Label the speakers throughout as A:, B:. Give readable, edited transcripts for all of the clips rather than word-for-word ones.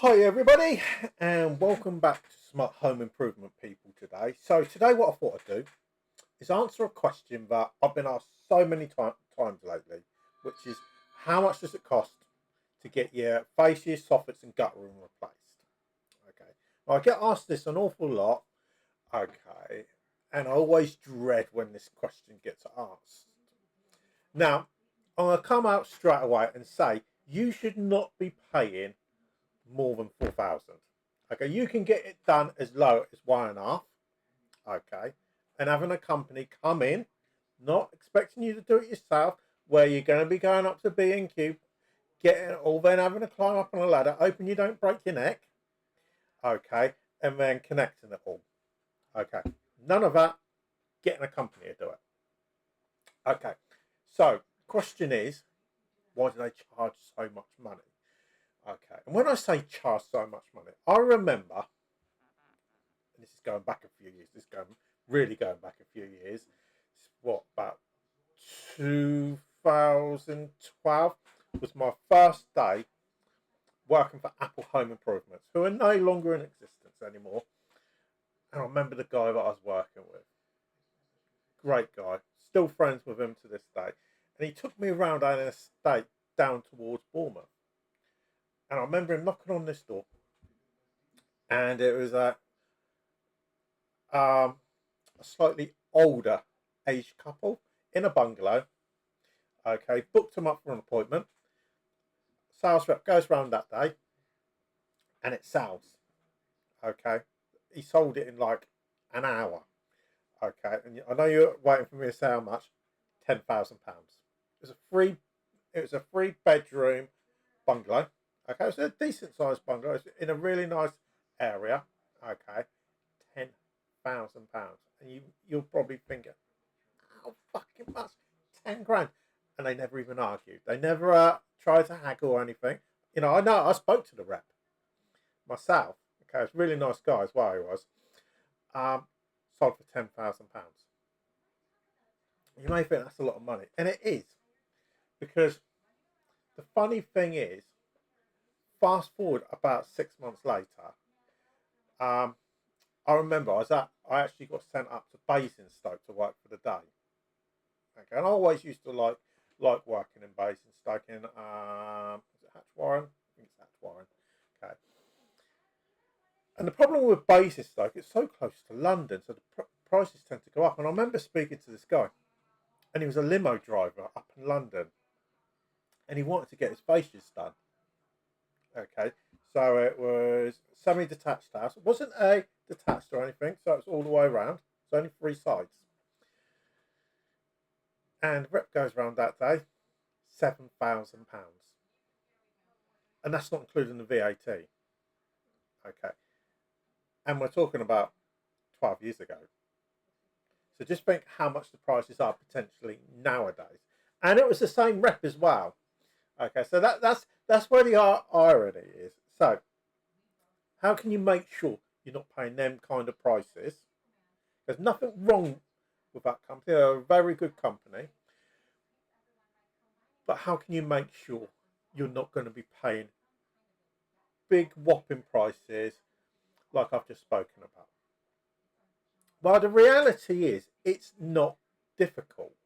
A: Hi everybody, and welcome back to Smart Home Improvement people today. So today what I thought I'd do is answer a question that I've been asked so many times lately, which is how much does it cost to get your fascias, soffits and guttering replaced? Okay, now, I get asked this an awful lot, okay, and I always dread when this question gets asked. Now, I'm going to come out straight away and say you should not be paying more than 4,000. Okay, you can get it done as low as 1.5. Okay, and having a company come in, not expecting you to do it yourself, where you're going to be going up to B&Q, getting it all, then having to climb up on a ladder, hoping you don't break your neck. Okay, and then connecting it all. Okay, none of that. Getting a company to do it. Okay, so question is, why do they charge so much money? Okay, and when I say charge so much money, I remember, and this is going back a few years, this is really going back a few years, what, about 2012 was my first day working for Apple Home Improvements, who are no longer in existence anymore. And I remember the guy that I was working with. Great guy, still friends with him to this day. And he took me around an estate down towards Bournemouth. And I remember him knocking on this door, and it was a slightly older aged couple in a bungalow. Okay, booked them up for an appointment. Sales rep goes round that day, and it sells. Okay, he sold it in like an hour. Okay, and I know you're waiting for me to say how much. £10,000. It was a free. It was a 3 bedroom bungalow. Okay, it's a decent sized bungalow. It's in a really nice area. Okay, £10,000, and you're probably thinking, how fucking much? 10 grand. And they never even argued. They never tried to haggle or anything. I know I spoke to the rep myself. Okay, it's a really nice guy as well, he was. Sold for £10,000. You may think that's a lot of money. And it is. Because the funny thing is, fast forward about 6 months later, I remember I actually got sent up to Basingstoke to work for the day. Okay, and I always used to like working in Basingstoke in is it Hatchwarren? I think it's Hatchwarren. Okay. And the problem with Basingstoke, it's so close to London, so the prices tend to go up. And I remember speaking to this guy, and he was a limo driver up in London, and he wanted to get his fascias done. Okay, so it was semi-detached house. It wasn't a detached or anything, so it's all the way around. It's only 3 sides. And rep goes round that day, £7,000, and that's not including the VAT. Okay, and we're talking about 12 years ago. So just think how much the prices are potentially nowadays. And it was the same rep as well. Okay, so that's where the irony is. So how can you make sure you're not paying them kind of prices? There's nothing wrong with that company. They're a very good company. But how can you make sure you're not going to be paying big whopping prices like I've just spoken about? Well, the reality is it's not difficult.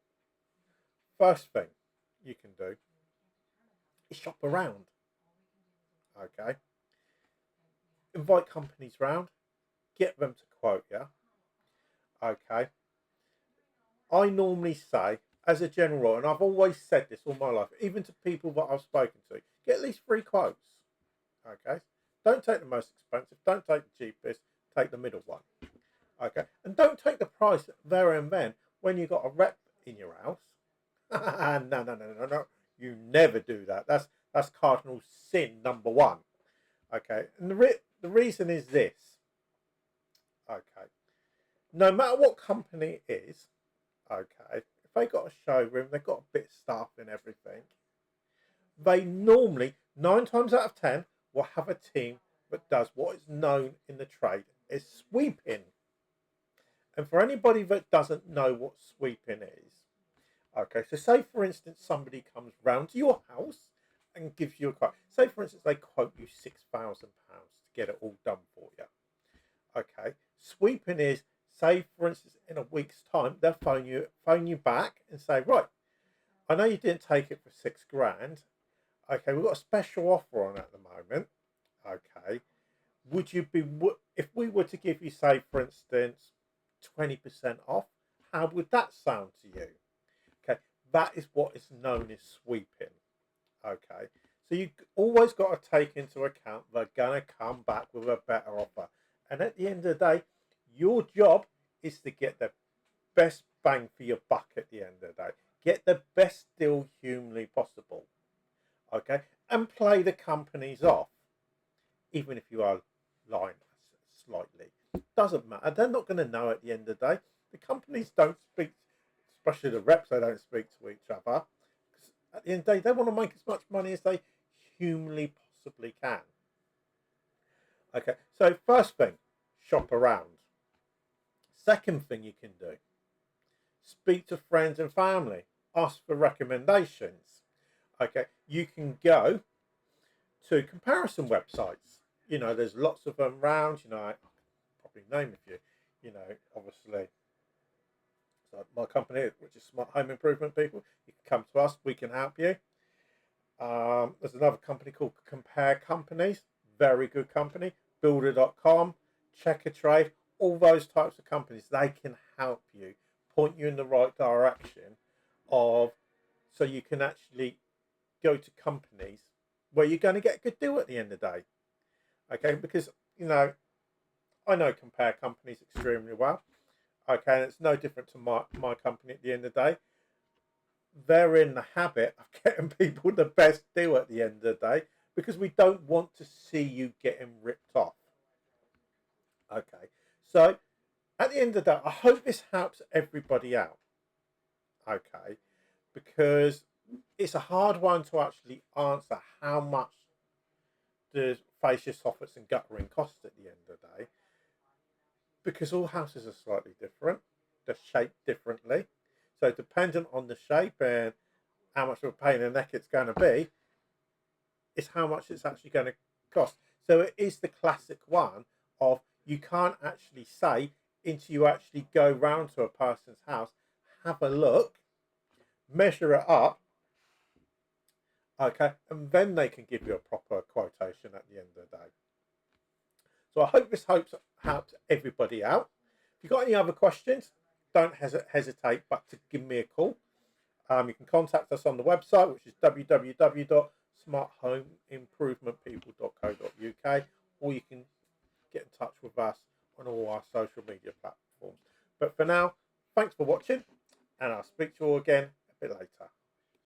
A: First thing you can do is shop around. Okay. Invite companies round, get them to quote you. Okay. I normally say, as a general rule, and I've always said this all my life, even to people that I've spoken to, get at least 3 quotes. Okay. Don't take the most expensive, don't take the cheapest, take the middle one. Okay. And don't take the price there and then when you've got a rep in your house. No. You never do that. That's cardinal sin number 1. Okay. And the reason is this. Okay. No matter what company it is, okay, if they got a showroom, they've got a bit of staff and everything, they normally, 9 times out of 10, will have a team that does what is known in the trade as sweeping. And for anybody that doesn't know what sweeping is, okay, so say for instance somebody comes round to your house and gives you a quote. Say, for instance, they quote you £6,000 to get it all done for you. Okay, sweeping is, say, for instance, in a week's time, they'll phone you back and say, right, I know you didn't take it for £6,000. Okay, we've got a special offer on at the moment. Okay, would you be, if we were to give you, say, for instance, 20% off, how would that sound to you? Okay, that is what is known as sweeping. Okay, so you always got to take into account they're going to come back with a better offer. And at the end of the day, your job is to get the best bang for your buck at the end of the day. Get the best deal humanly possible. Okay, and play the companies off, even if you are lying slightly. Doesn't matter. They're not going to know at the end of the day. The companies don't speak, especially the reps, they don't speak to each other. At the end of the day, they want to make as much money as they humanly possibly can. Okay, so first thing, shop around. Second thing you can do, speak to friends and family. Ask for recommendations. Okay, you can go to comparison websites. You know, there's lots of them around. You know, I probably name a few. You know, obviously, so my company, which is Smart Home Improvement People, you can come to us. We can help you. There's another company called Compare Companies. Very good company. Builder.com, Checker Trade, all those types of companies. They can help you, point you in the right direction of, so you can actually go to companies where you're going to get a good deal at the end of the day. Okay, because, you know, I know Compare Companies extremely well. Okay, and it's no different to my company at the end of the day. They're in the habit of getting people the best deal at the end of the day because we don't want to see you getting ripped off. Okay, so at the end of the day, I hope this helps everybody out. Okay, because it's a hard one to actually answer how much does fascia, soffits and guttering cost at the end of the day, because all houses are slightly different, they're shaped differently, so dependent on the shape and how much of a pain in the neck it's going to be, is how much it's actually going to cost. So it is the classic one of, you can't actually say until you actually go round to a person's house, have a look, measure it up, okay, and then they can give you a proper quotation at the end of the day. So I hope this helps everybody out. If you've got any other questions, don't hesitate but to give me a call. You can contact us on the website, which is www.smarthomeimprovement.co.uk, or you can get in touch with us on all our social media platforms. But for now, thanks for watching, and I'll speak to you all again a bit later.